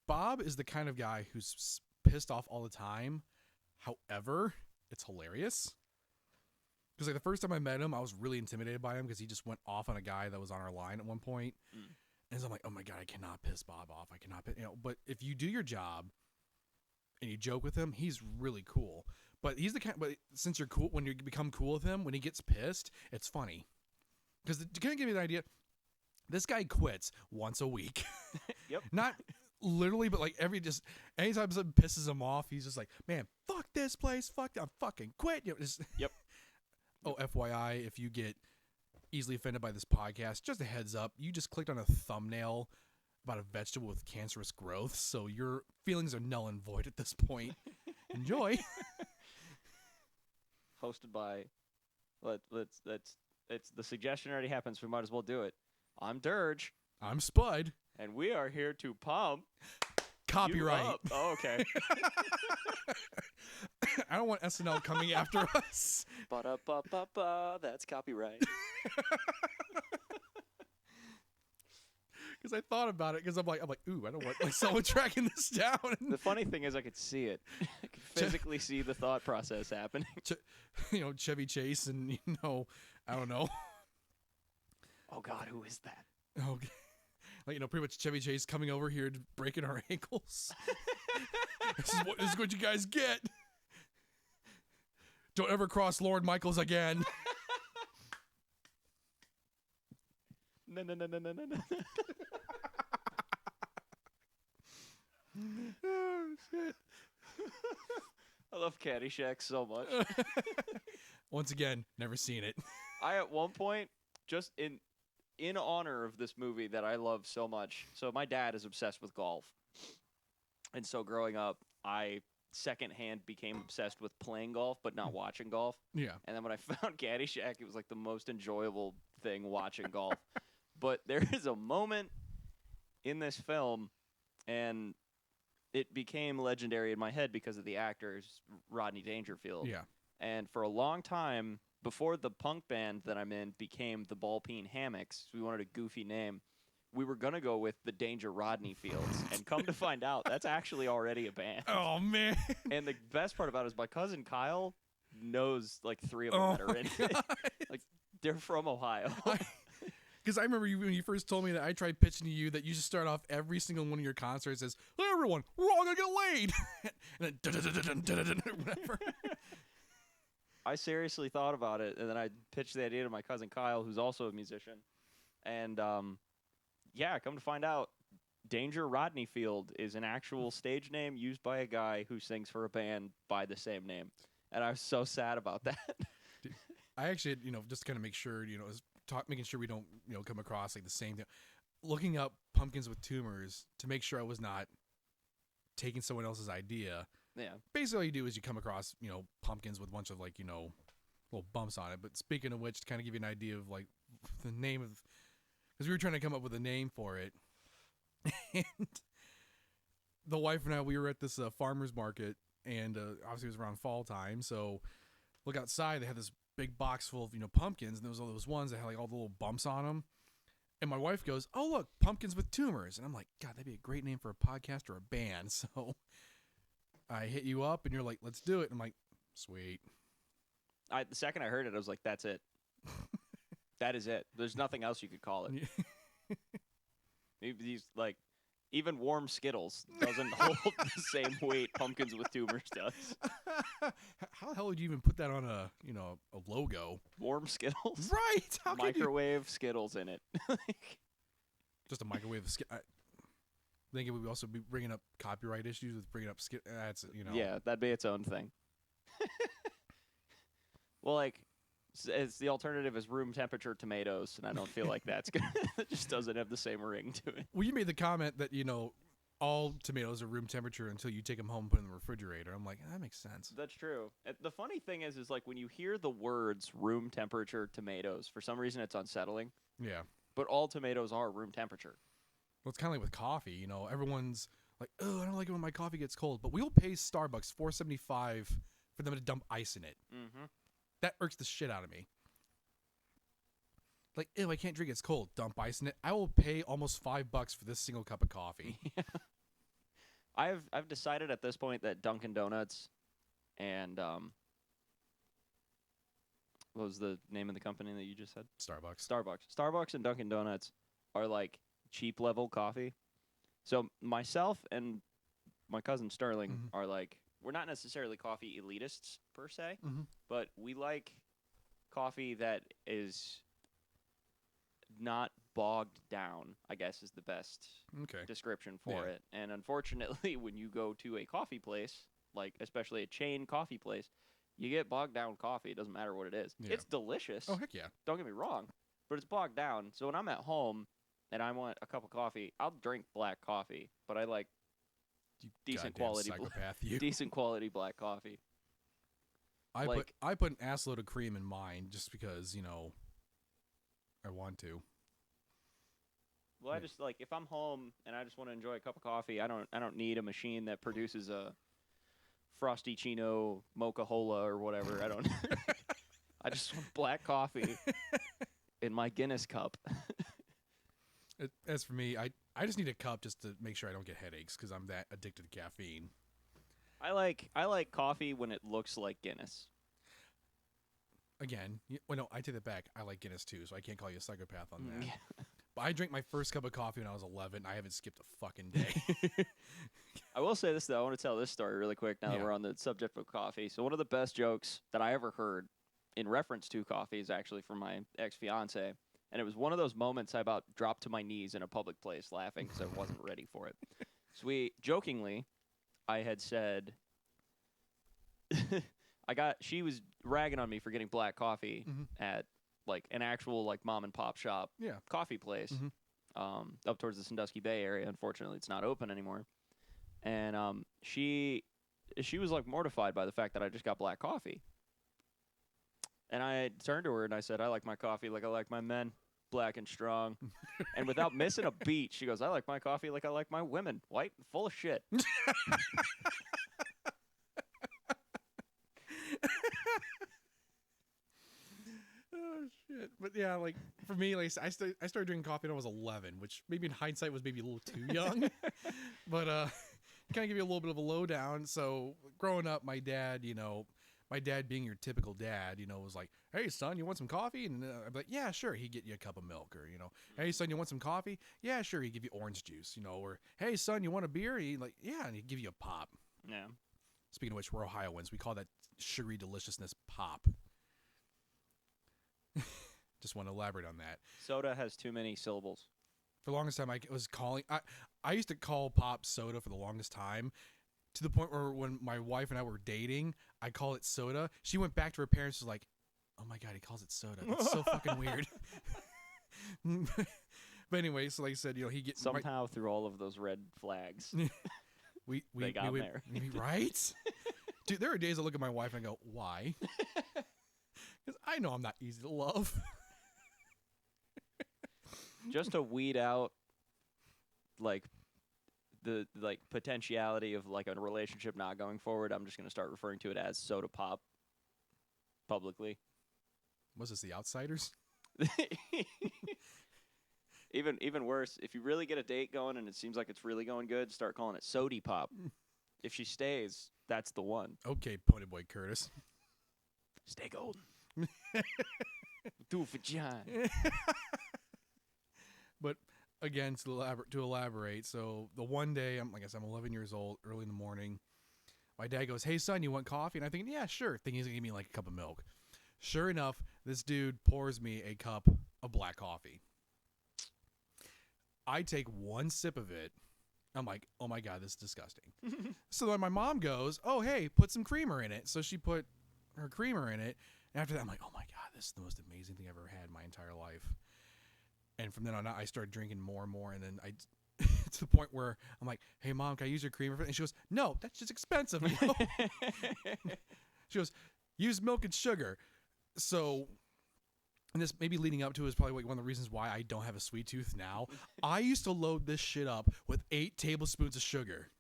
Bob is the kind of guy who's pissed off all the time. However, it's hilarious. Because like the first time I met him, I was really intimidated by him because he just went off on a guy that was on our line at one point. And so I'm like, oh my God, I cannot piss Bob off. I cannot piss, but if you do your job and you joke with him, he's really cool. But he's the kind, but since you're cool, when you become cool with him, when he gets pissed, it's funny. Because to kind of give you an idea, this guy quits once a week. Yep. Not literally, but like anytime something pisses him off, he's just like, man, fuck this place. Fuck, I'm fucking quit. Yep. Oh, FYI, if you get easily offended by this podcast, just a heads up, you just clicked on a thumbnail about a vegetable with cancerous growth, so your feelings are null and void at this point. Enjoy. Hosted by, it's the suggestion already happens. We might as well do it. I'm Dirge. I'm Spud. And we are here to pump Copyright. you up. Oh, okay. I don't want SNL coming after us. Ba-da-ba-ba-ba. That's copyright. Because I thought about it. Because I'm like, ooh, I don't want like someone tracking this down. The funny thing is, I could see it. I could physically see the thought process happening. Chevy Chase, and I don't know. Oh God, who is that? Okay. Like, pretty much Chevy Chase coming over here to breaking our ankles. This is what you guys get. Don't ever cross Lord Michaels again. No. Oh, shit. I love Caddyshack so much. Once again, never seen it. I, at one point, just in honor of this movie that I love so much. So my dad is obsessed with golf. And so growing up, I secondhand became obsessed with playing golf, but not watching golf. Yeah. And then when I found Caddyshack, it was like the most enjoyable thing watching golf. But there is a moment in this film, and it became legendary in my head because of the actors, Rodney Dangerfield. Yeah. And for a long time, before the punk band that I'm in became the Ball-Peen Hammocks, we wanted a goofy name, we were going to go with the Danger Rodney Fields. And come to find out, that's actually already a band. Oh, man. And the best part about it is my cousin Kyle knows like 3 of them that are in it. Like, they're from Ohio. Because I remember when you first told me that, I tried pitching to you that you just start off every single one of your concerts as, hey, everyone, we're all going to get laid. And then whatever. I seriously thought about it, and then I pitched the idea to my cousin Kyle, who's also a musician. And, yeah, come to find out, Danger Rodney Field is an actual stage name used by a guy who sings for a band by the same name. And I was so sad about that. Dude, I actually, just kind of make sure, making sure we don't, come across like the same thing. Looking up pumpkins with tumors to make sure I was not taking someone else's idea. Yeah. Basically, all you do is you come across, pumpkins with a bunch of like, little bumps on it. But speaking of which, to kind of give you an idea of like the name of, because we were trying to come up with a name for it. And the wife and I, we were at this farmer's market, and obviously it was around fall time. So look outside, they had this big box full of, pumpkins, and there was all those ones that had like all the little bumps on them. And my wife goes, oh, look, pumpkins with tumors. And I'm like, God, that'd be a great name for a podcast or a band. So I hit you up, and you're like, let's do it. I'm like, sweet. The second I heard it, I was like, that's it. That is it. There's nothing else you could call it. Maybe these, like, even warm Skittles doesn't hold the same weight Pumpkins with Tumors does. How the hell would you even put that on a logo? Warm Skittles? Right. How Microwave Skittles in it. Just a microwave of Skittles. I think it would also be bringing up copyright issues with bringing up Skittles. That's, Yeah, that'd be its own thing. Well, like, it's the alternative is room temperature tomatoes, and I don't feel like that's good. It just doesn't have the same ring to it. Well, you made the comment that, all tomatoes are room temperature until you take them home and put them in the refrigerator. I'm like, that makes sense. That's true. The funny thing is like when you hear the words room temperature tomatoes, for some reason it's unsettling. Yeah. But all tomatoes are room temperature. Well, it's kind of like with coffee. Everyone's like, oh, I don't like it when my coffee gets cold. But we'll pay Starbucks $4.75 for them to dump ice in it. Mm-hmm. That irks the shit out of me. Like, ew, I can't drink it. It's cold. Dump ice in it. I will pay almost $5 for this single cup of coffee. Yeah. I've decided at this point that Dunkin' Donuts and what was the name of the company that you just said? Starbucks. Starbucks and Dunkin' Donuts are like cheap level coffee. So myself and my cousin Sterling are like, we're not necessarily coffee elitists per se, but we like coffee that is not bogged down, I guess is the best description for it. And unfortunately, when you go to a coffee place, like especially a chain coffee place, you get bogged down coffee. It doesn't matter what it is. Yeah. It's delicious. Oh, heck yeah. Don't get me wrong, but it's bogged down. So when I'm at home and I want a cup of coffee, I'll drink black coffee, but I like decent quality decent quality black coffee. I put an ass load of cream in mine just because, you know, I want to. Well, I just like if I'm home and I just want to enjoy a cup of coffee, I don't need a machine that produces a Frosty Chino Mocha Hola or whatever. I don't. I just want black coffee in my Guinness cup. As for me, I just need a cup just to make sure I don't get headaches because I'm that addicted to caffeine. I like coffee when it looks like Guinness. Again, well, no, I take that back. I like Guinness too, so I can't call you a psychopath on that. But I drank my first cup of coffee when I was 11. I haven't skipped a fucking day. I will say this, though. I want to tell this story really quick now that we're on the subject of coffee. So one of the best jokes that I ever heard in reference to coffee is actually from my ex-fiance. And it was one of those moments I about dropped to my knees in a public place laughing because I wasn't ready for it. So I had said, she was ragging on me for getting black coffee at like an actual like mom and pop shop coffee place up towards the Sandusky Bay area. Unfortunately, it's not open anymore. And she was like mortified by the fact that I just got black coffee. And I turned to her and I said, I like my coffee like I like my men, black and strong. And without missing a beat, she goes, I like my coffee like I like my women, white and full of shit. Oh shit! But yeah, like for me, like I started drinking coffee when I was 11, which maybe in hindsight was maybe a little too young. But kind of give you a little bit of a lowdown. So growing up, my dad being your typical dad, was like, "Hey son, you want some coffee?" And I'd be like, "Yeah, sure." He'd get you a cup of milk, or "Hey son, you want some coffee?" "Yeah, sure." He'd give you orange juice, or "Hey son, you want a beer?" He'd like, "Yeah," and he'd give you a pop. Yeah. Speaking of which, we're Ohioans. We call that sugary deliciousness pop. Just want to elaborate on that. Soda has too many syllables. For the longest time, I used to call pop soda for the longest time, to the point where when my wife and I were dating, I called it soda. She went back to her parents and was like, "Oh my God, he calls it soda. That's so fucking weird." But anyway, so like I said, he gets somehow through all of those red flags. They got there. Right? Dude, there are days I look at my wife and I go, "Why?" Because I know I'm not easy to love. Just to weed out like the potentiality of like a relationship not going forward, I'm just going to start referring to it as soda pop publicly. Was this The Outsiders? Even worse, if you really get a date going and it seems like it's really going good, start calling it sody pop. If she stays, that's the one. Okay, Pony Boy Curtis. Stay golden. Do it for John. But again, to elaborate, so the one day I'm 11 years old, early in the morning. My dad goes, "Hey son, you want coffee?" And I'm thinking, "Yeah, sure." Thinking he's gonna give me like a cup of milk. Sure enough, this dude pours me a cup of black coffee. I take one sip of it. I'm like, "Oh my God, this is disgusting." So then my mom goes, "Oh hey, put some creamer in it." So she put her creamer in it. And after that, I'm like, "Oh my God, this is the most amazing thing I've ever had in my entire life." And from then on out, I started drinking more and more. And then to the point where I'm like, "Hey, Mom, can I use your creamer?" And she goes, "No, that's just expensive." She goes, "Use milk and sugar." So, and this maybe leading up to is probably one of the reasons why I don't have a sweet tooth now. I used to load this shit up with 8 tablespoons of sugar.